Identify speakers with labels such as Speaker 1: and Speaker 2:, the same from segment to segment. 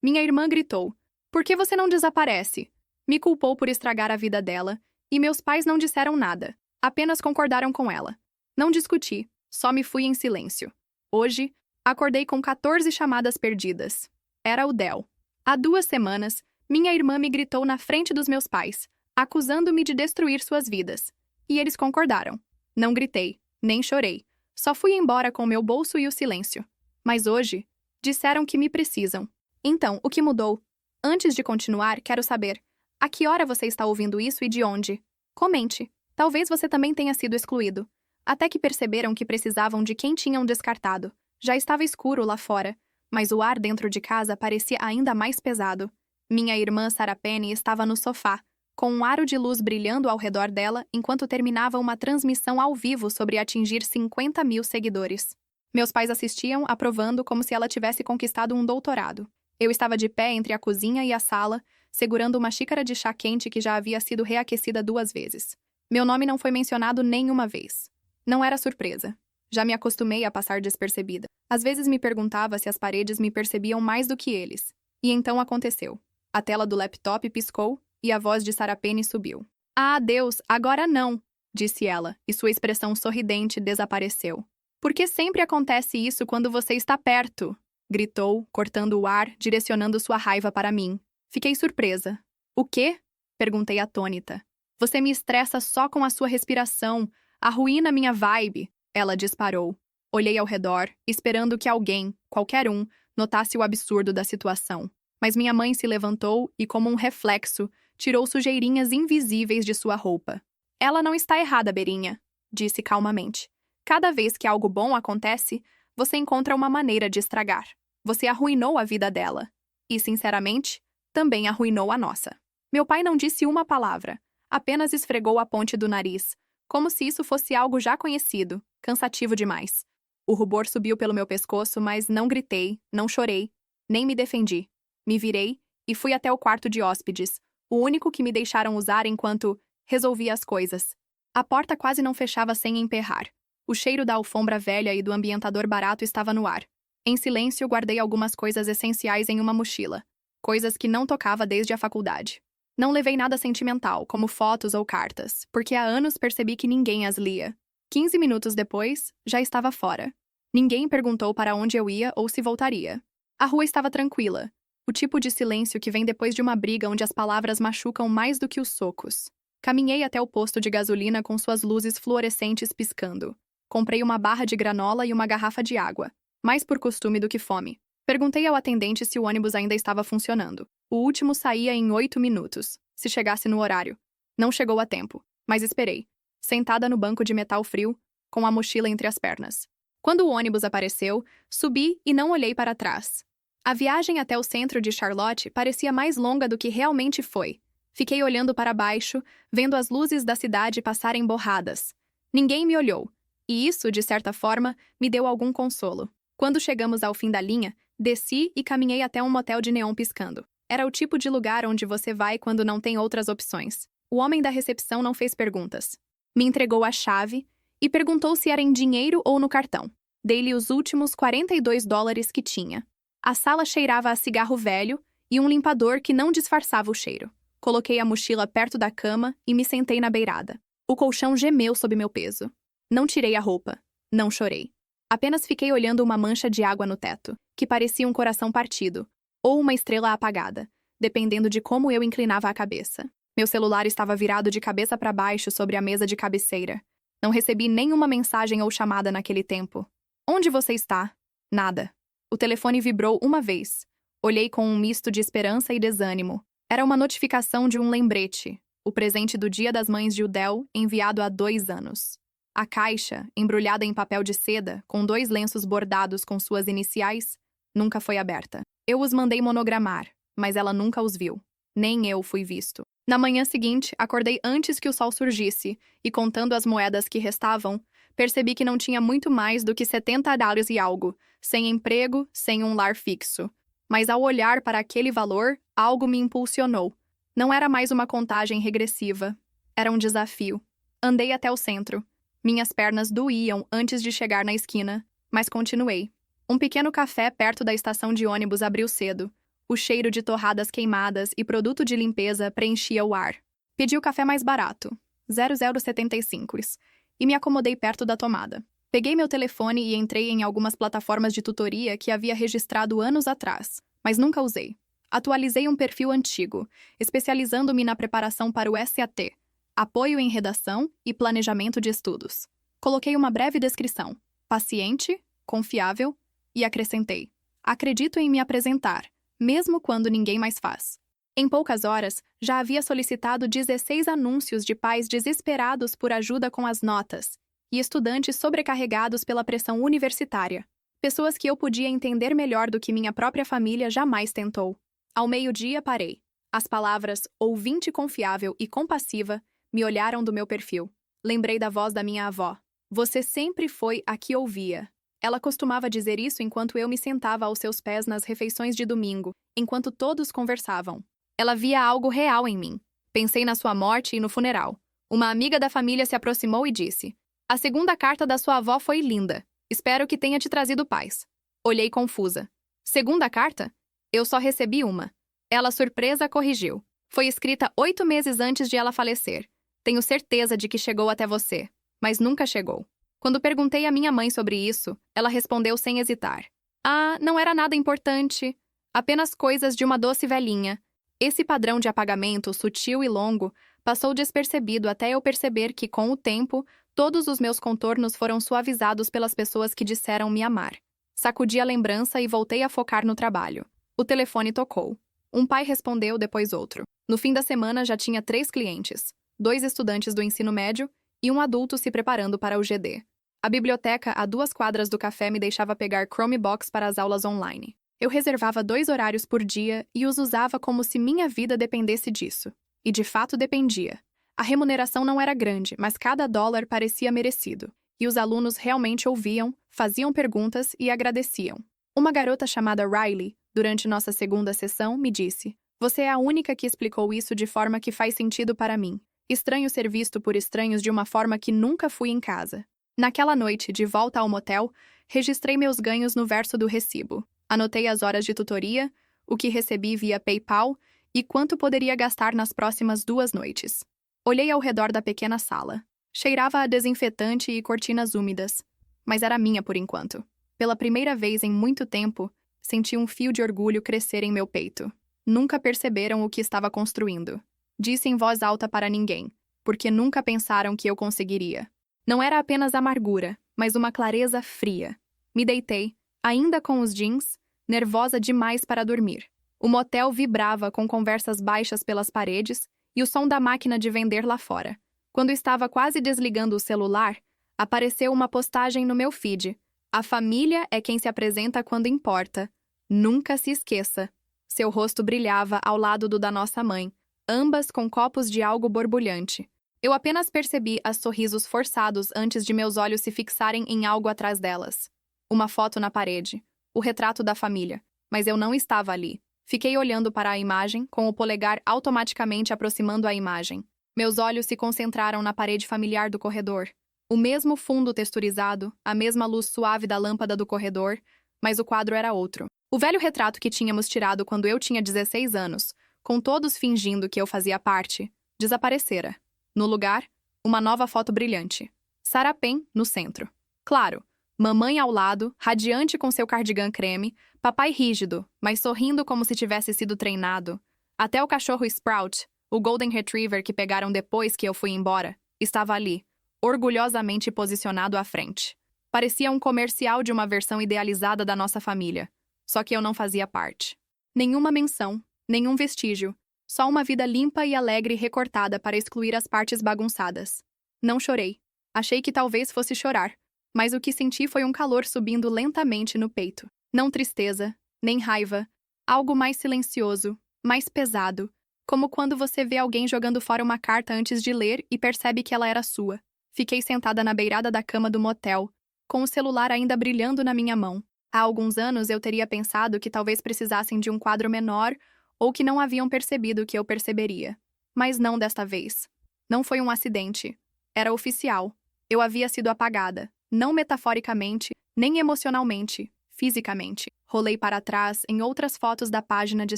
Speaker 1: Minha irmã gritou. Por que você não desaparece? Me culpou por estragar a vida dela, e meus pais não disseram nada. Apenas concordaram com ela. Não discuti, só me fui em silêncio. Hoje, acordei com 14 chamadas perdidas. Era o Del. Há 2 semanas, minha irmã me gritou na frente dos meus pais, acusando-me de destruir suas vidas. E eles concordaram. Não gritei, nem chorei. Só fui embora com meu bolso e o silêncio. Mas hoje, disseram que me precisam. Então, o que mudou? Antes de continuar, quero saber, a que hora você está ouvindo isso e de onde? Comente. Talvez você também tenha sido excluído. Até que perceberam que precisavam de quem tinham descartado. Já estava escuro lá fora, mas o ar dentro de casa parecia ainda mais pesado. Minha irmã Sarah Penny estava no sofá, com um aro de luz brilhando ao redor dela enquanto terminava uma transmissão ao vivo sobre atingir 50 mil seguidores. Meus pais assistiam, aprovando como se ela tivesse conquistado um doutorado. Eu estava de pé entre a cozinha e a sala, segurando uma xícara de chá quente que já havia sido reaquecida 2 vezes. Meu nome não foi mencionado nenhuma vez. Não era surpresa. Já me acostumei a passar despercebida. Às vezes me perguntava se as paredes me percebiam mais do que eles. E então aconteceu. A tela do laptop piscou e a voz de Sarah Penny subiu. Ah, Deus, agora não, disse ela, e sua expressão sorridente desapareceu. Por que sempre acontece isso quando você está perto? Gritou, cortando o ar, direcionando sua raiva para mim. Fiquei surpresa. O quê? Perguntei atônita. Você me estressa só com a sua respiração. Arruína minha vibe. Ela disparou. Olhei ao redor, esperando que alguém, qualquer um, notasse o absurdo da situação. Mas minha mãe se levantou e, como um reflexo, tirou sujeirinhas invisíveis de sua roupa. Ela não está errada, Berinha, disse calmamente. Cada vez que algo bom acontece, você encontra uma maneira de estragar. Você arruinou a vida dela. E, sinceramente, também arruinou a nossa. Meu pai não disse uma palavra, apenas esfregou a ponte do nariz, como se isso fosse algo já conhecido, cansativo demais. O rubor subiu pelo meu pescoço, mas não gritei, não chorei, nem me defendi. Me virei e fui até o quarto de hóspedes, o único que me deixaram usar enquanto resolvia as coisas. A porta quase não fechava sem emperrar. O cheiro da alfombra velha e do ambientador barato estava no ar. Em silêncio, guardei algumas coisas essenciais em uma mochila, coisas que não tocava desde a faculdade. Não levei nada sentimental, como fotos ou cartas, porque há anos percebi que ninguém as lia. 15 minutos depois, já estava fora. Ninguém perguntou para onde eu ia ou se voltaria. A rua estava tranquila, o tipo de silêncio que vem depois de uma briga onde as palavras machucam mais do que os socos. Caminhei até o posto de gasolina com suas luzes fluorescentes piscando. Comprei uma barra de granola e uma garrafa de água, mais por costume do que fome. Perguntei ao atendente se o ônibus ainda estava funcionando. O último saía em 8 minutos, se chegasse no horário. Não chegou a tempo, mas esperei, sentada no banco de metal frio, com a mochila entre as pernas. Quando o ônibus apareceu, subi e não olhei para trás. A viagem até o centro de Charlotte parecia mais longa do que realmente foi. Fiquei olhando para baixo, vendo as luzes da cidade passarem borradas. Ninguém me olhou, e isso, de certa forma, me deu algum consolo. Quando chegamos ao fim da linha, desci e caminhei até um motel de neon piscando. Era o tipo de lugar onde você vai quando não tem outras opções. O homem da recepção não fez perguntas. Me entregou a chave e perguntou se era em dinheiro ou no cartão. Dei-lhe os últimos $42 que tinha. A sala cheirava a cigarro velho e um limpador que não disfarçava o cheiro. Coloquei a mochila perto da cama e me sentei na beirada. O colchão gemeu sob meu peso. Não tirei a roupa. Não chorei. Apenas fiquei olhando uma mancha de água no teto, que parecia um coração partido, ou uma estrela apagada, dependendo de como eu inclinava a cabeça. Meu celular estava virado de cabeça para baixo sobre a mesa de cabeceira. Não recebi nenhuma mensagem ou chamada naquele tempo. Onde você está? Nada. O telefone vibrou uma vez. Olhei com um misto de esperança e desânimo. Era uma notificação de um lembrete, o presente do Dia das Mães de Udell, enviado há 2 anos. A caixa, embrulhada em papel de seda, com 2 lenços bordados com suas iniciais, nunca foi aberta. Eu os mandei monogramar, mas ela nunca os viu. Nem eu fui visto. Na manhã seguinte, acordei antes que o sol surgisse, e contando as moedas que restavam, percebi que não tinha muito mais do que $70 e algo, sem emprego, sem um lar fixo. Mas ao olhar para aquele valor, algo me impulsionou. Não era mais uma contagem regressiva. Era um desafio. Andei até o centro. Minhas pernas doíam antes de chegar na esquina, mas continuei. Um pequeno café perto da estação de ônibus abriu cedo. O cheiro de torradas queimadas e produto de limpeza preenchia o ar. Pedi o café mais barato, 00,75, e me acomodei perto da tomada. Peguei meu telefone e entrei em algumas plataformas de tutoria que havia registrado anos atrás, mas nunca usei. Atualizei um perfil antigo, especializando-me na preparação para o SAT, apoio em redação e planejamento de estudos. Coloquei uma breve descrição, paciente, confiável, e acrescentei: acredito em me apresentar, mesmo quando ninguém mais faz. Em poucas horas, já havia solicitado 16 anúncios de pais desesperados por ajuda com as notas e estudantes sobrecarregados pela pressão universitária. Pessoas que eu podia entender melhor do que minha própria família jamais tentou. Ao meio-dia, parei. As palavras ouvinte confiável e compassiva me olharam do meu perfil. Lembrei da voz da minha avó. Você sempre foi a que ouvia. Ela costumava dizer isso enquanto eu me sentava aos seus pés nas refeições de domingo, enquanto todos conversavam. Ela via algo real em mim. Pensei na sua morte e no funeral. Uma amiga da família se aproximou e disse: a segunda carta da sua avó foi linda. Espero que tenha te trazido paz. Olhei confusa. Segunda carta? Eu só recebi uma. Ela, surpresa, corrigiu. Foi escrita 8 meses antes de ela falecer. Tenho certeza de que chegou até você, mas nunca chegou. Quando perguntei à minha mãe sobre isso, ela respondeu sem hesitar. Ah, não era nada importante. Apenas coisas de uma doce velhinha. Esse padrão de apagamento, sutil e longo, passou despercebido até eu perceber que, com o tempo, todos os meus contornos foram suavizados pelas pessoas que disseram me amar. Sacudi a lembrança e voltei a focar no trabalho. O telefone tocou. Um pai respondeu, depois outro. No fim da semana já tinha 3 clientes, 2 estudantes do ensino médio e um adulto se preparando para o GD. A biblioteca a 2 quadras do café me deixava pegar Chromebox para as aulas online. Eu reservava 2 horários por dia e os usava como se minha vida dependesse disso. E de fato dependia. A remuneração não era grande, mas cada dólar parecia merecido. E os alunos realmente ouviam, faziam perguntas e agradeciam. Uma garota chamada Riley, durante nossa segunda sessão, me disse: você é a única que explicou isso de forma que faz sentido para mim. Estranho ser visto por estranhos de uma forma que nunca fui em casa. Naquela noite, de volta ao motel, registrei meus ganhos no verso do recibo. Anotei as horas de tutoria, o que recebi via PayPal e quanto poderia gastar nas próximas 2 noites. Olhei ao redor da pequena sala. Cheirava a desinfetante e cortinas úmidas, mas era minha por enquanto. Pela primeira vez em muito tempo, senti um fio de orgulho crescer em meu peito. Nunca perceberam o que estava construindo. Disse em voz alta para ninguém, porque nunca pensaram que eu conseguiria. Não era apenas amargura, mas uma clareza fria. Me deitei, ainda com os jeans, nervosa demais para dormir. O motel vibrava com conversas baixas pelas paredes e o som da máquina de vender lá fora. Quando estava quase desligando o celular, apareceu uma postagem no meu feed. A família é quem se apresenta quando importa. Nunca se esqueça. Seu rosto brilhava ao lado do da nossa mãe, ambas com copos de algo borbulhante. Eu apenas percebi as sorrisos forçados antes de meus olhos se fixarem em algo atrás delas. Uma foto na parede. O retrato da família. Mas eu não estava ali. Fiquei olhando para a imagem, com o polegar automaticamente aproximando a imagem. Meus olhos se concentraram na parede familiar do corredor. O mesmo fundo texturizado, a mesma luz suave da lâmpada do corredor, mas o quadro era outro. O velho retrato que tínhamos tirado quando eu tinha 16 anos, com todos fingindo que eu fazia parte, desaparecera. No lugar, uma nova foto brilhante. Sarah Penn no centro. Claro, mamãe ao lado, radiante com seu cardigan creme, papai rígido, mas sorrindo como se tivesse sido treinado. Até o cachorro Sprout, o Golden Retriever que pegaram depois que eu fui embora, estava ali, orgulhosamente posicionado à frente. Parecia um comercial de uma versão idealizada da nossa família, só que eu não fazia parte. Nenhuma menção, nenhum vestígio, só uma vida limpa e alegre recortada para excluir as partes bagunçadas. Não chorei. Achei que talvez fosse chorar, mas o que senti foi um calor subindo lentamente no peito. Não tristeza, nem raiva, algo mais silencioso, mais pesado, como quando você vê alguém jogando fora uma carta antes de ler e percebe que ela era sua. Fiquei sentada na beirada da cama do motel, com o celular ainda brilhando na minha mão. Há alguns anos eu teria pensado que talvez precisassem de um quadro menor ou que não haviam percebido que eu perceberia. Mas não desta vez. Não foi um acidente. Era oficial. Eu havia sido apagada, não metaforicamente, nem emocionalmente, fisicamente. Rolei para trás em outras fotos da página de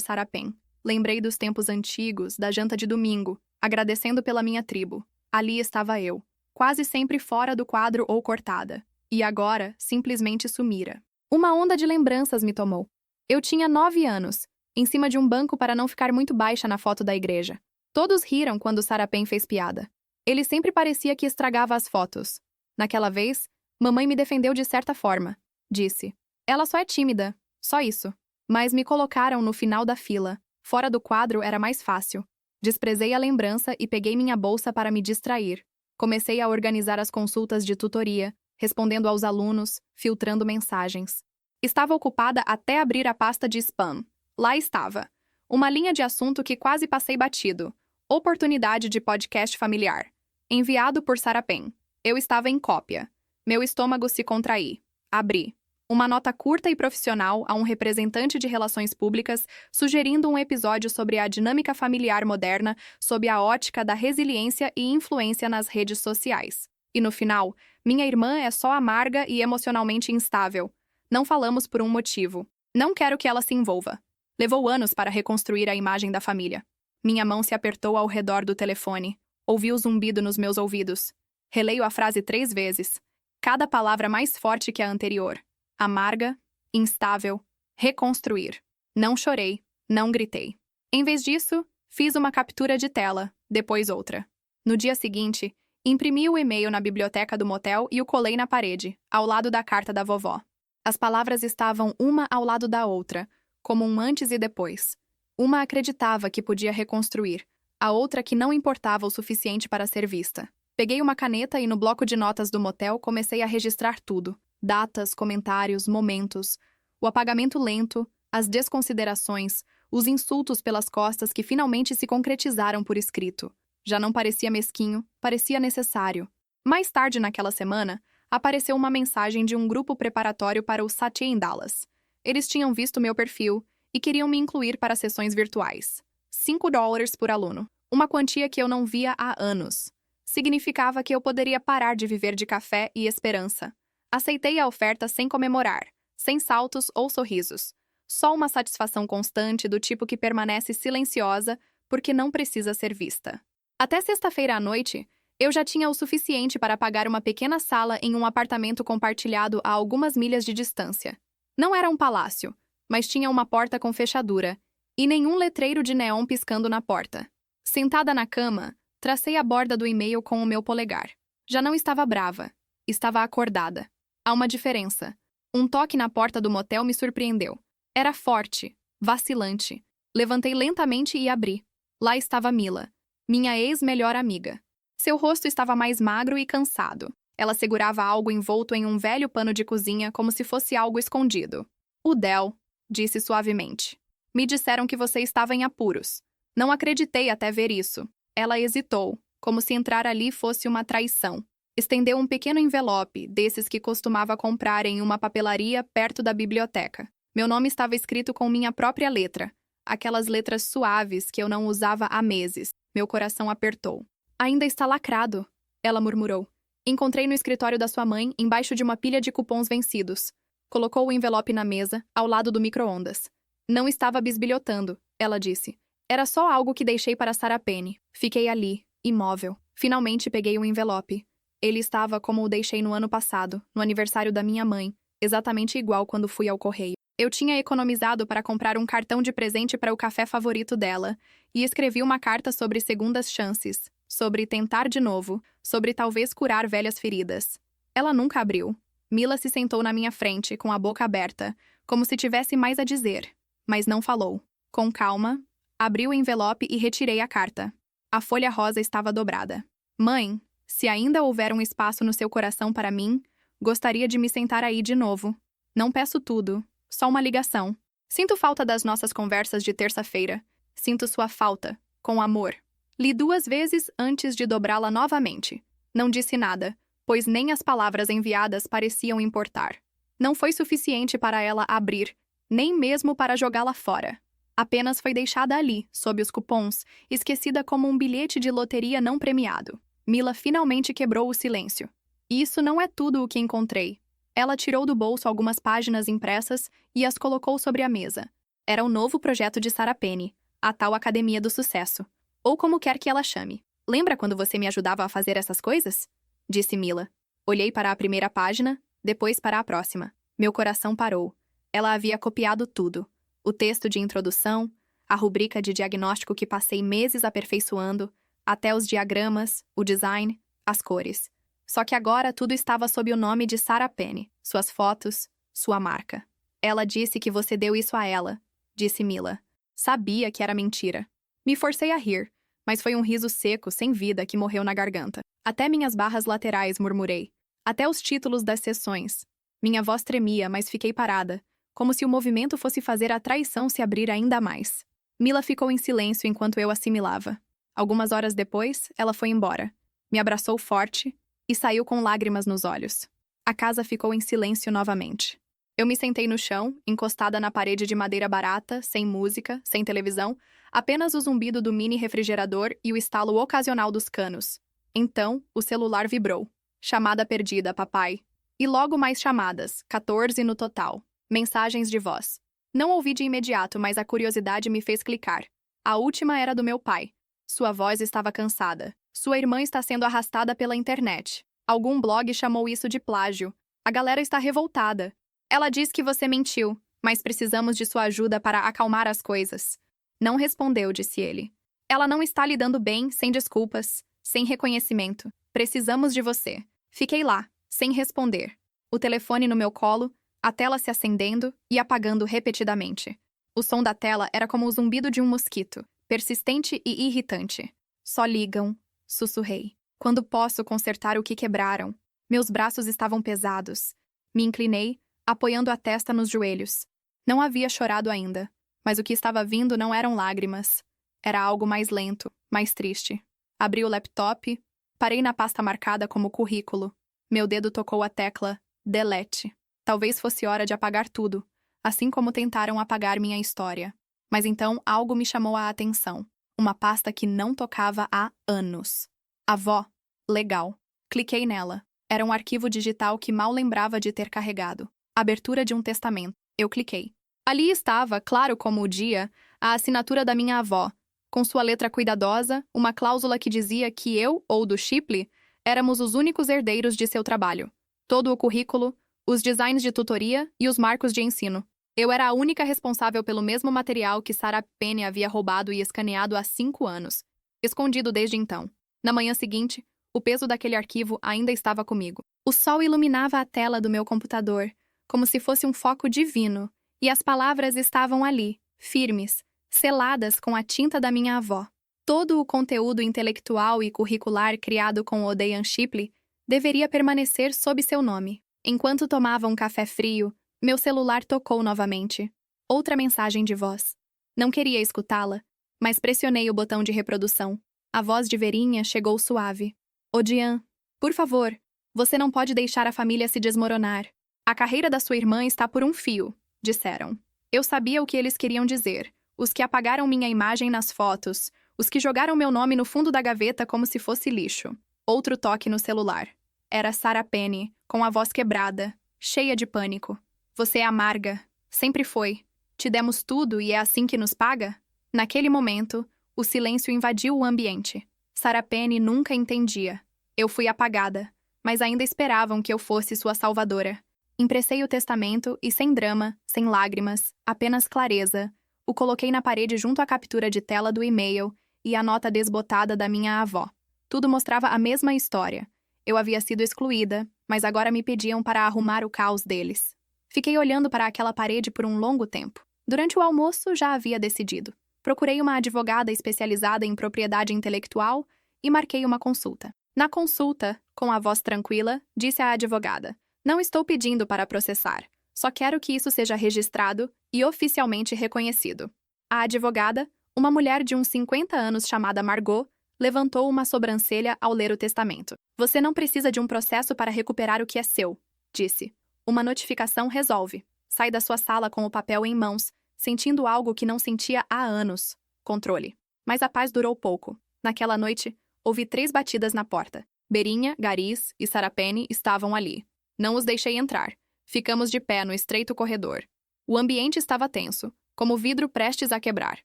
Speaker 1: Sarapem. Lembrei dos tempos antigos, da janta de domingo, agradecendo pela minha tribo. Ali estava eu, quase sempre fora do quadro ou cortada. E agora, simplesmente sumira. Uma onda de lembranças me tomou. Eu tinha 9 anos, em cima de um banco para não ficar muito baixa na foto da igreja. Todos riram quando Sarapem fez piada. Ele sempre parecia que estragava as fotos. Naquela vez, mamãe me defendeu de certa forma. Disse: "Ela só é tímida, só isso." Mas me colocaram no final da fila. Fora do quadro era mais fácil. Desprezei a lembrança e peguei minha bolsa para me distrair. Comecei a organizar as consultas de tutoria, respondendo aos alunos, filtrando mensagens. Estava ocupada até abrir a pasta de spam. Lá estava. Uma linha de assunto que quase passei batido. Oportunidade de podcast familiar. Enviado por Sarapem. Eu estava em cópia. Meu estômago se contraí. Abri. Uma nota curta e profissional a um representante de relações públicas sugerindo um episódio sobre a dinâmica familiar moderna sob a ótica da resiliência e influência nas redes sociais. E no final, minha irmã é só amarga e emocionalmente instável. Não falamos por um motivo. Não quero que ela se envolva. Levou anos para reconstruir a imagem da família. Minha mão se apertou ao redor do telefone. Ouvi o zumbido nos meus ouvidos. Releio a frase 3 vezes. Cada palavra mais forte que a anterior. Amarga, instável, reconstruir. Não chorei, não gritei. Em vez disso, fiz uma captura de tela, depois outra. No dia seguinte, imprimi o e-mail na biblioteca do motel e o colei na parede, ao lado da carta da vovó. As palavras estavam uma ao lado da outra, como um antes e depois. Uma acreditava que podia reconstruir, a outra que não importava o suficiente para ser vista. Peguei uma caneta e no bloco de notas do motel comecei a registrar tudo. Datas, comentários, momentos, o apagamento lento, as desconsiderações, os insultos pelas costas que finalmente se concretizaram por escrito. Já não parecia mesquinho, parecia necessário. Mais tarde naquela semana, apareceu uma mensagem de um grupo preparatório para o Satie em Dallas. Eles tinham visto meu perfil e queriam me incluir para sessões virtuais. $5 por aluno, uma quantia que eu não via há anos. Significava que eu poderia parar de viver de café e esperança. Aceitei a oferta sem comemorar, sem saltos ou sorrisos. Só uma satisfação constante do tipo que permanece silenciosa porque não precisa ser vista. Até sexta-feira à noite, eu já tinha o suficiente para pagar uma pequena sala em um apartamento compartilhado a algumas milhas de distância. Não era um palácio, mas tinha uma porta com fechadura e nenhum letreiro de neon piscando na porta. Sentada na cama, tracei a borda do e-mail com o meu polegar. Já não estava brava, estava acordada. Há uma diferença. Um toque na porta do motel me surpreendeu. Era forte, vacilante. Levantei lentamente e abri. Lá estava Mila, minha ex-melhor amiga. Seu rosto estava mais magro e cansado. Ela segurava algo envolto em um velho pano de cozinha como se fosse algo escondido. "O Del", disse suavemente. "Me disseram que você estava em apuros. Não acreditei até ver isso." Ela hesitou, como se entrar ali fosse uma traição. Estendeu um pequeno envelope, desses que costumava comprar em uma papelaria perto da biblioteca. Meu nome estava escrito com minha própria letra, aquelas letras suaves que eu não usava há meses. Meu coração apertou. "Ainda está lacrado", ela murmurou. "Encontrei no escritório da sua mãe, embaixo de uma pilha de cupons vencidos." Colocou o envelope na mesa, ao lado do micro-ondas. "Não estava bisbilhotando", ela disse. "Era só algo que deixei para Sarapem." Fiquei ali, imóvel. Finalmente peguei o envelope. Ele estava como o deixei no ano passado, no aniversário da minha mãe, exatamente igual quando fui ao correio. Eu tinha economizado para comprar um cartão de presente para o café favorito dela, e escrevi uma carta sobre segundas chances, sobre tentar de novo, sobre talvez curar velhas feridas. Ela nunca abriu. Mila se sentou na minha frente, com a boca aberta, como se tivesse mais a dizer, mas não falou. Com calma, abri o envelope e retirei a carta. A folha rosa estava dobrada. "Mãe, se ainda houver um espaço no seu coração para mim, gostaria de me sentar aí de novo. Não peço tudo, só uma ligação. Sinto falta das nossas conversas de terça-feira. Sinto sua falta, com amor." Li 2 vezes antes de dobrá-la novamente. Não disse nada, pois nem as palavras enviadas pareciam importar. Não foi suficiente para ela abrir, nem mesmo para jogá-la fora. Apenas foi deixada ali, sob os cupons, esquecida como um bilhete de loteria não premiado. Mila finalmente quebrou o silêncio. "Isso não é tudo o que encontrei." Ela tirou do bolso algumas páginas impressas e as colocou sobre a mesa. Era o novo projeto de Sarah Penny, a tal Academia do Sucesso, ou como quer que ela chame. Lembra quando você me ajudava a fazer essas coisas? Disse Mila. Olhei para a primeira página, depois para a próxima. Meu coração parou. Ela havia copiado tudo. O texto de introdução, a rubrica de diagnóstico que passei meses aperfeiçoando, até os diagramas, o design, as cores. Só que agora tudo estava sob o nome de Sarah Penny, suas fotos, sua marca. Ela disse que você deu isso a ela, disse Mila. Sabia que era mentira. Me forcei a rir, mas foi um riso seco, sem vida, que morreu na garganta. Até minhas barras laterais, murmurei. Até os títulos das sessões. Minha voz tremia, mas fiquei parada, como se o movimento fosse fazer a traição se abrir ainda mais. Mila ficou em silêncio enquanto eu assimilava. Algumas horas depois, ela foi embora. Me abraçou forte e saiu com lágrimas nos olhos. A casa ficou em silêncio novamente. Eu me sentei no chão, encostada na parede de madeira barata, sem música, sem televisão, apenas o zumbido do mini refrigerador e o estalo ocasional dos canos. Então, o celular vibrou. Chamada perdida, papai. E logo mais chamadas, 14 no total. Mensagens de voz. Não ouvi de imediato, mas a curiosidade me fez clicar. A última era do meu pai. Sua voz estava cansada. Sua irmã está sendo arrastada pela internet. Algum blog chamou isso de plágio. A galera está revoltada. Ela diz que você mentiu, mas precisamos de sua ajuda para acalmar as coisas. Não respondeu, disse ele. Ela não está lidando bem, sem desculpas, sem reconhecimento. Precisamos de você. Fiquei lá, sem responder. O telefone no meu colo, a tela se acendendo e apagando repetidamente. O som da tela era como o zumbido de um mosquito, persistente e irritante. Só ligam, sussurrei. Quando posso consertar o que quebraram? Meus braços estavam pesados. Me inclinei, apoiando a testa nos joelhos. Não havia chorado ainda, mas o que estava vindo não eram lágrimas. Era algo mais lento, mais triste. Abri o laptop, parei na pasta marcada como currículo. Meu dedo tocou a tecla Delete. Talvez fosse hora de apagar tudo, assim como tentaram apagar minha história. Mas então algo me chamou a atenção. Uma pasta que não tocava há anos. Avó. Legal. Cliquei nela. Era um arquivo digital que mal lembrava de ter carregado. Abertura de um testamento. Eu cliquei. Ali estava, claro como o dia, a assinatura da minha avó, com sua letra cuidadosa, uma cláusula que dizia que eu, ou do Shipley, éramos os únicos herdeiros de seu trabalho. Todo o currículo, os designs de tutoria e os marcos de ensino. Eu era a única responsável pelo mesmo material que Sarah Penny havia roubado e escaneado há 5 anos, escondido desde então. Na manhã seguinte, o peso daquele arquivo ainda estava comigo. O sol iluminava a tela do meu computador, como se fosse um foco divino, e as palavras estavam ali, firmes, seladas com a tinta da minha avó. Todo o conteúdo intelectual e curricular criado com Odeyan Shipley deveria permanecer sob seu nome. Enquanto tomava um café frio, meu celular tocou novamente. Outra mensagem de voz. Não queria escutá-la, mas pressionei o botão de reprodução. A voz de Verinha chegou suave. Odian, por favor, você não pode deixar a família se desmoronar. A carreira da sua irmã está por um fio, disseram. Eu sabia o que eles queriam dizer. Os que apagaram minha imagem nas fotos, os que jogaram meu nome no fundo da gaveta como se fosse lixo. Outro toque no celular. Era Sarah Penny, com a voz quebrada, cheia de pânico. Você é amarga. Sempre foi. Te demos tudo e é assim que nos paga? Naquele momento, o silêncio invadiu o ambiente. Sarah Penny nunca entendia. Eu fui apagada, mas ainda esperavam que eu fosse sua salvadora. Impressei o testamento e, sem drama, sem lágrimas, apenas clareza, o coloquei na parede junto à captura de tela do e-mail e a nota desbotada da minha avó. Tudo mostrava a mesma história. Eu havia sido excluída, mas agora me pediam para arrumar o caos deles. Fiquei olhando para aquela parede por um longo tempo. Durante o almoço, já havia decidido. Procurei uma advogada especializada em propriedade intelectual e marquei uma consulta. Na consulta, com a voz tranquila, disse a advogada: não estou pedindo para processar. Só quero que isso seja registrado e oficialmente reconhecido. A advogada, uma mulher de uns 50 anos chamada Margot, levantou uma sobrancelha ao ler o testamento. Você não precisa de um processo para recuperar o que é seu, disse. Uma notificação resolve. Sai da sua sala com o papel em mãos, sentindo algo que não sentia há anos. Controle. Mas a paz durou pouco. Naquela noite, ouvi 3 batidas na porta. Berinha, Garis e Sarah Penny estavam ali. Não os deixei entrar. Ficamos de pé no estreito corredor. O ambiente estava tenso, como vidro prestes a quebrar.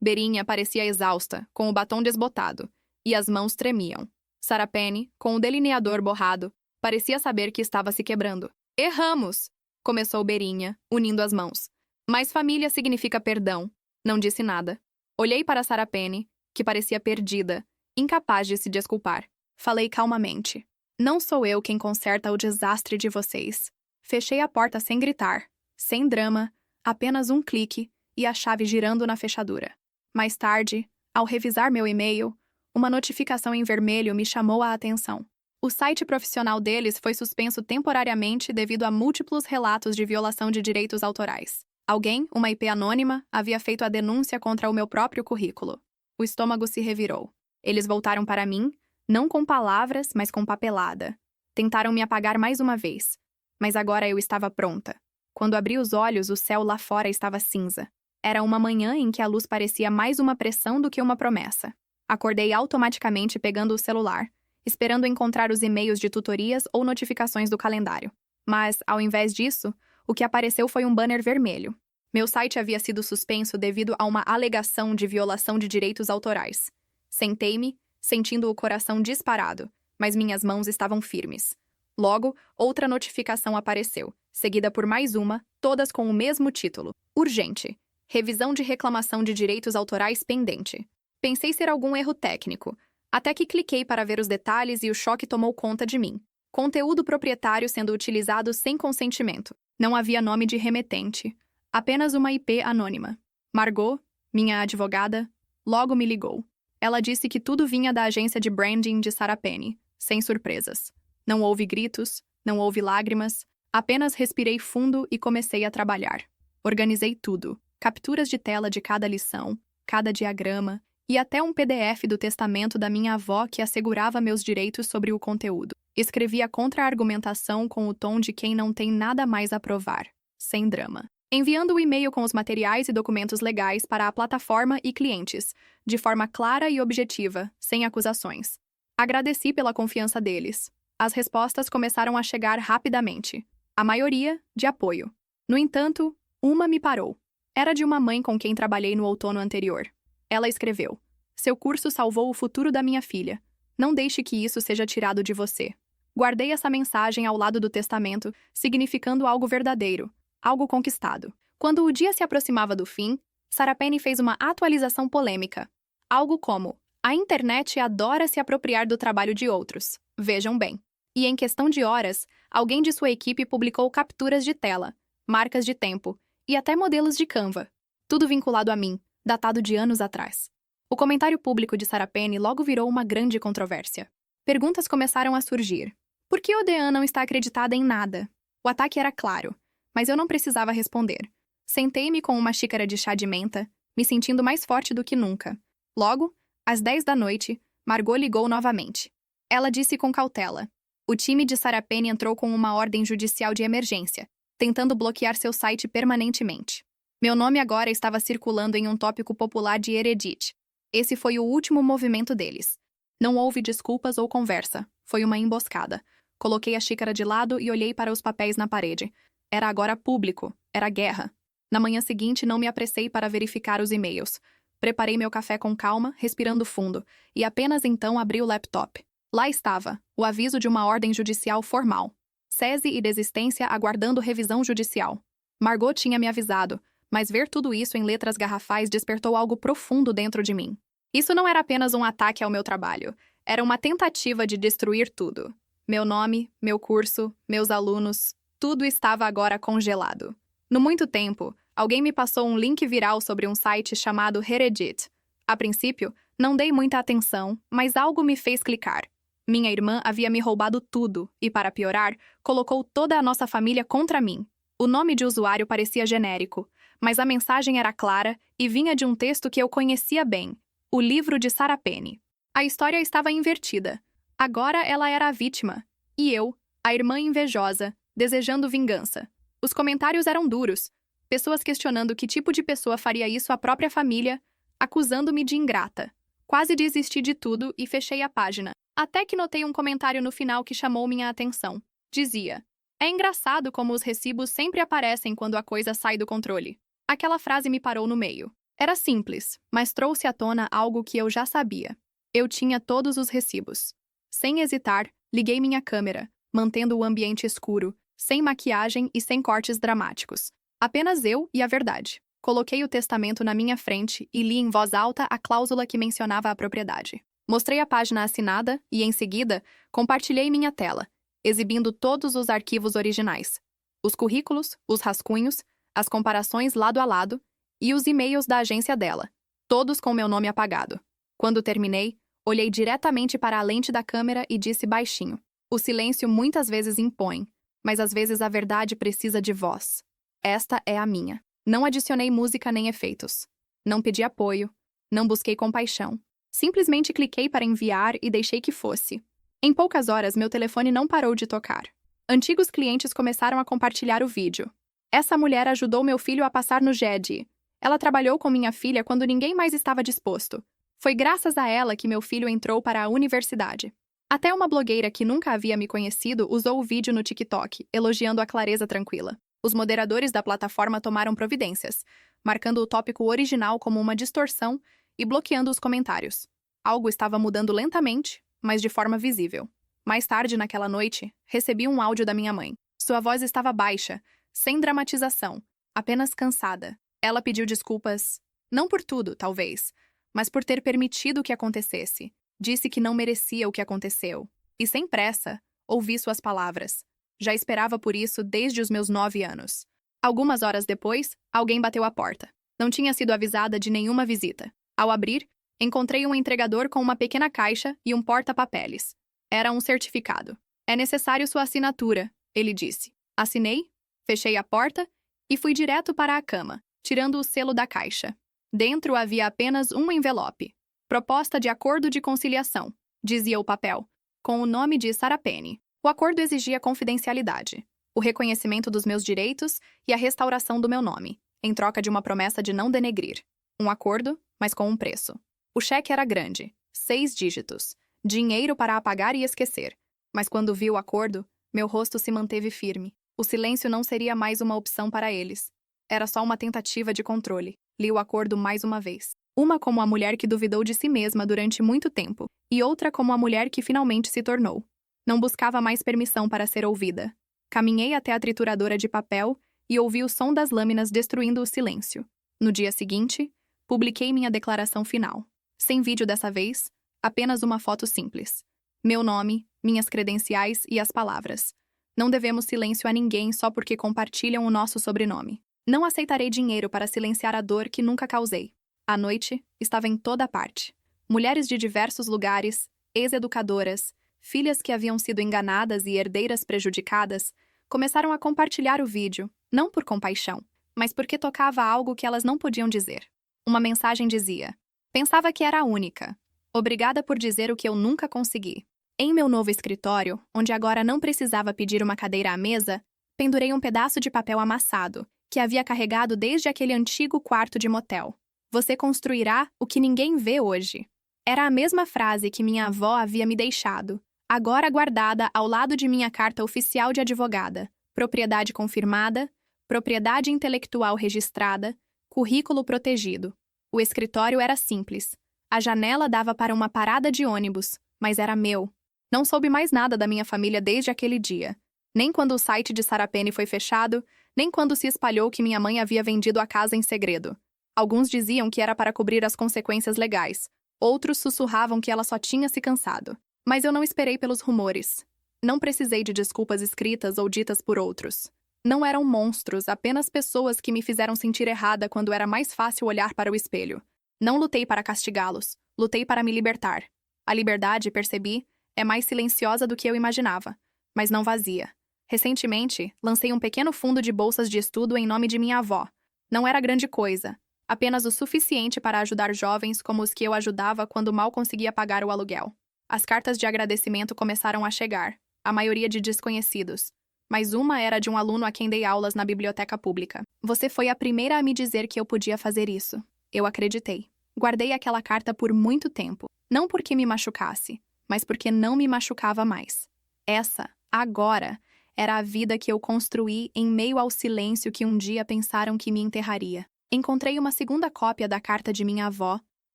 Speaker 1: Berinha parecia exausta, com o batom desbotado, e as mãos tremiam. Sarah Penny, com o delineador borrado, parecia saber que estava se quebrando. Erramos! Começou Berinha, unindo as mãos. Mas família significa perdão. Não disse nada. Olhei para Sarah Penny, que parecia perdida, incapaz de se desculpar. Falei calmamente. Não sou eu quem conserta o desastre de vocês. Fechei a porta sem gritar, sem drama, apenas um clique e a chave girando na fechadura. Mais tarde, ao revisar meu e-mail, uma notificação em vermelho me chamou a atenção. O site profissional deles foi suspenso temporariamente devido a múltiplos relatos de violação de direitos autorais. Alguém, uma IP anônima, havia feito a denúncia contra o meu próprio currículo. O estômago se revirou. Eles voltaram para mim, não com palavras, mas com papelada. Tentaram me apagar mais uma vez. Mas agora eu estava pronta. Quando abri os olhos, o céu lá fora estava cinza. Era uma manhã em que a luz parecia mais uma pressão do que uma promessa. Acordei automaticamente pegando o celular, esperando encontrar os e-mails de tutorias ou notificações do calendário. Mas, ao invés disso, o que apareceu foi um banner vermelho. Meu site havia sido suspenso devido a uma alegação de violação de direitos autorais. Sentei-me, sentindo o coração disparado, mas minhas mãos estavam firmes. Logo, outra notificação apareceu, seguida por mais uma, todas com o mesmo título. Urgente. Revisão de reclamação de direitos autorais pendente. Pensei ser algum erro técnico, até que cliquei para ver os detalhes e o choque tomou conta de mim. Conteúdo proprietário sendo utilizado sem consentimento. Não havia nome de remetente, apenas uma IP anônima. Margot, minha advogada, logo me ligou. Ela disse que tudo vinha da agência de branding de Sarah Penny, sem surpresas. Não houve gritos, não houve lágrimas, apenas respirei fundo e comecei a trabalhar. Organizei tudo, capturas de tela de cada lição, cada diagrama, e até um PDF do testamento da minha avó que assegurava meus direitos sobre o conteúdo. Escrevi a contra-argumentação com o tom de quem não tem nada mais a provar, sem drama. Enviando o e-mail com os materiais e documentos legais para a plataforma e clientes, de forma clara e objetiva, sem acusações. Agradeci pela confiança deles. As respostas começaram a chegar rapidamente. A maioria, de apoio. No entanto, uma me parou. Era de uma mãe com quem trabalhei no outono anterior. Ela escreveu: "Seu curso salvou o futuro da minha filha. Não deixe que isso seja tirado de você." Guardei essa mensagem ao lado do testamento, significando algo verdadeiro, algo conquistado. Quando o dia se aproximava do fim, Sarah Penny fez uma atualização polêmica. Algo como: "A internet adora se apropriar do trabalho de outros. Vejam bem." E em questão de horas, alguém de sua equipe publicou capturas de tela, marcas de tempo e até modelos de Canva. Tudo vinculado a mim, datado de anos atrás. O comentário público de Sarah Penny logo virou uma grande controvérsia. Perguntas começaram a surgir. Por que Odean não está acreditada em nada? O ataque era claro, mas eu não precisava responder. Sentei-me com uma xícara de chá de menta, me sentindo mais forte do que nunca. Logo, às 10 da noite, Margot ligou novamente. Ela disse com cautela: "O time de Sarah Penny entrou com uma ordem judicial de emergência, tentando bloquear seu site permanentemente." Meu nome agora estava circulando em um tópico popular de Reddit. Esse foi o último movimento deles. Não houve desculpas ou conversa. Foi uma emboscada. Coloquei a xícara de lado e olhei para os papéis na parede. Era agora público. Era guerra. Na manhã seguinte, não me apressei para verificar os e-mails. Preparei meu café com calma, respirando fundo, e apenas então abri o laptop. Lá estava, o aviso de uma ordem judicial formal. Cese e desistência aguardando revisão judicial. Margot tinha me avisado, mas ver tudo isso em letras garrafais despertou algo profundo dentro de mim. Isso não era apenas um ataque ao meu trabalho. Era uma tentativa de destruir tudo. Meu nome, meu curso, meus alunos, tudo estava agora congelado. No muito tempo, alguém me passou um link viral sobre um site chamado Reddit. A princípio, não dei muita atenção, mas algo me fez clicar. Minha irmã havia me roubado tudo e, para piorar, colocou toda a nossa família contra mim. O nome de usuário parecia genérico, mas a mensagem era clara e vinha de um texto que eu conhecia bem: o livro de Sarah Penny. A história estava invertida. Agora ela era a vítima. E eu, a irmã invejosa, desejando vingança. Os comentários eram duros. Pessoas questionando que tipo de pessoa faria isso à própria família, acusando-me de ingrata. Quase desisti de tudo e fechei a página. Até que notei um comentário no final que chamou minha atenção. Dizia: É engraçado como os recibos sempre aparecem quando a coisa sai do controle. Aquela frase me parou no meio. Era simples, mas trouxe à tona algo que eu já sabia. Eu tinha todos os recibos. Sem hesitar, liguei minha câmera, mantendo o ambiente escuro, sem maquiagem e sem cortes dramáticos. Apenas eu e a verdade. Coloquei o testamento na minha frente e li em voz alta a cláusula que mencionava a propriedade. Mostrei a página assinada e, em seguida, compartilhei minha tela, exibindo todos os arquivos originais. Os currículos, os rascunhos, as comparações lado a lado e os e-mails da agência dela, todos com meu nome apagado. Quando terminei, olhei diretamente para a lente da câmera e disse baixinho: "O silêncio muitas vezes impõe, mas às vezes a verdade precisa de voz. Esta é a minha." Não adicionei música nem efeitos. Não pedi apoio. Não busquei compaixão. Simplesmente cliquei para enviar e deixei que fosse. Em poucas horas, meu telefone não parou de tocar. Antigos clientes começaram a compartilhar o vídeo. "Essa mulher ajudou meu filho a passar no GED. Ela trabalhou com minha filha quando ninguém mais estava disposto. Foi graças a ela que meu filho entrou para a universidade." Até uma blogueira que nunca havia me conhecido usou o vídeo no TikTok, elogiando a clareza tranquila. Os moderadores da plataforma tomaram providências, marcando o tópico original como uma distorção e bloqueando os comentários. Algo estava mudando lentamente, mas de forma visível. Mais tarde naquela noite, recebi um áudio da minha mãe. Sua voz estava baixa, sem dramatização, apenas cansada. Ela pediu desculpas, não por tudo, talvez, mas por ter permitido que acontecesse. Disse que não merecia o que aconteceu. E sem pressa, ouvi suas palavras. Já esperava por isso desde os meus 9 anos. Algumas horas depois, alguém bateu à porta. Não tinha sido avisada de nenhuma visita. Ao abrir, encontrei um entregador com uma pequena caixa e um porta-papeles. Era um certificado. "É necessário sua assinatura", ele disse. Assinei, fechei a porta e fui direto para a cama, tirando o selo da caixa. Dentro havia apenas um envelope. "Proposta de acordo de conciliação", dizia o papel, com o nome de Sarapeni. O acordo exigia confidencialidade, o reconhecimento dos meus direitos e a restauração do meu nome, em troca de uma promessa de não denegrir. Um acordo, mas com um preço. O cheque era grande, 6 dígitos. Dinheiro para apagar e esquecer. Mas quando vi o acordo, meu rosto se manteve firme. O silêncio não seria mais uma opção para eles. Era só uma tentativa de controle. Li o acordo mais uma vez. Uma como a mulher que duvidou de si mesma durante muito tempo, e outra como a mulher que finalmente se tornou. Não buscava mais permissão para ser ouvida. Caminhei até a trituradora de papel e ouvi o som das lâminas destruindo o silêncio. No dia seguinte, publiquei minha declaração final. Sem vídeo dessa vez, apenas uma foto simples. Meu nome, minhas credenciais e as palavras. Não devemos silêncio a ninguém só porque compartilham o nosso sobrenome. Não aceitarei dinheiro para silenciar a dor que nunca causei. A noite estava em toda parte. Mulheres de diversos lugares, ex-educadoras, filhas que haviam sido enganadas e herdeiras prejudicadas, começaram a compartilhar o vídeo, não por compaixão, mas porque tocava algo que elas não podiam dizer. Uma mensagem dizia: "Pensava que era a única. Obrigada por dizer o que eu nunca consegui." Em meu novo escritório, onde agora não precisava pedir uma cadeira à mesa, pendurei um pedaço de papel amassado, que havia carregado desde aquele antigo quarto de motel. "Você construirá o que ninguém vê hoje." Era a mesma frase que minha avó havia me deixado, agora guardada ao lado de minha carta oficial de advogada, propriedade confirmada, propriedade intelectual registrada, currículo protegido. O escritório era simples. A janela dava para uma parada de ônibus, mas era meu. Não soube mais nada da minha família desde aquele dia. Nem quando o site de Sarapeni foi fechado, nem quando se espalhou que minha mãe havia vendido a casa em segredo. Alguns diziam que era para cobrir as consequências legais. Outros sussurravam que ela só tinha se cansado. Mas eu não esperei pelos rumores. Não precisei de desculpas escritas ou ditas por outros. Não eram monstros, apenas pessoas que me fizeram sentir errada quando era mais fácil olhar para o espelho. Não lutei para castigá-los, lutei para me libertar. A liberdade, percebi, é mais silenciosa do que eu imaginava, mas não vazia. Recentemente, lancei um pequeno fundo de bolsas de estudo em nome de minha avó. Não era grande coisa, apenas o suficiente para ajudar jovens como os que eu ajudava quando mal conseguia pagar o aluguel. As cartas de agradecimento começaram a chegar, a maioria de desconhecidos. Mas uma era de um aluno a quem dei aulas na biblioteca pública. "Você foi a primeira a me dizer que eu podia fazer isso." Eu acreditei. Guardei aquela carta por muito tempo. Não porque me machucasse, mas porque não me machucava mais. Essa, agora, Era a vida que eu construí em meio ao silêncio que um dia pensaram que me enterraria. Encontrei uma segunda cópia da carta de minha avó,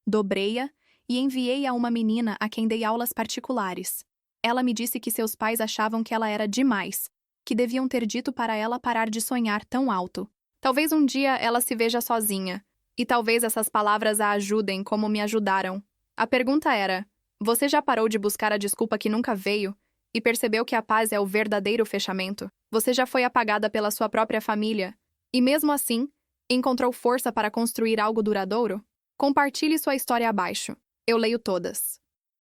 Speaker 1: dobrei-a e enviei-a a uma menina a quem dei aulas particulares. Ela me disse que seus pais achavam que ela era demais, que deviam ter dito para ela parar de sonhar tão alto. Talvez um dia ela se veja sozinha, e talvez essas palavras a ajudem como me ajudaram. A pergunta era: você já parou de buscar a desculpa que nunca veio e percebeu que a paz é o verdadeiro fechamento? Você já foi apagada pela sua própria família e, mesmo assim, encontrou força para construir algo duradouro? Compartilhe sua história abaixo. Eu leio todas.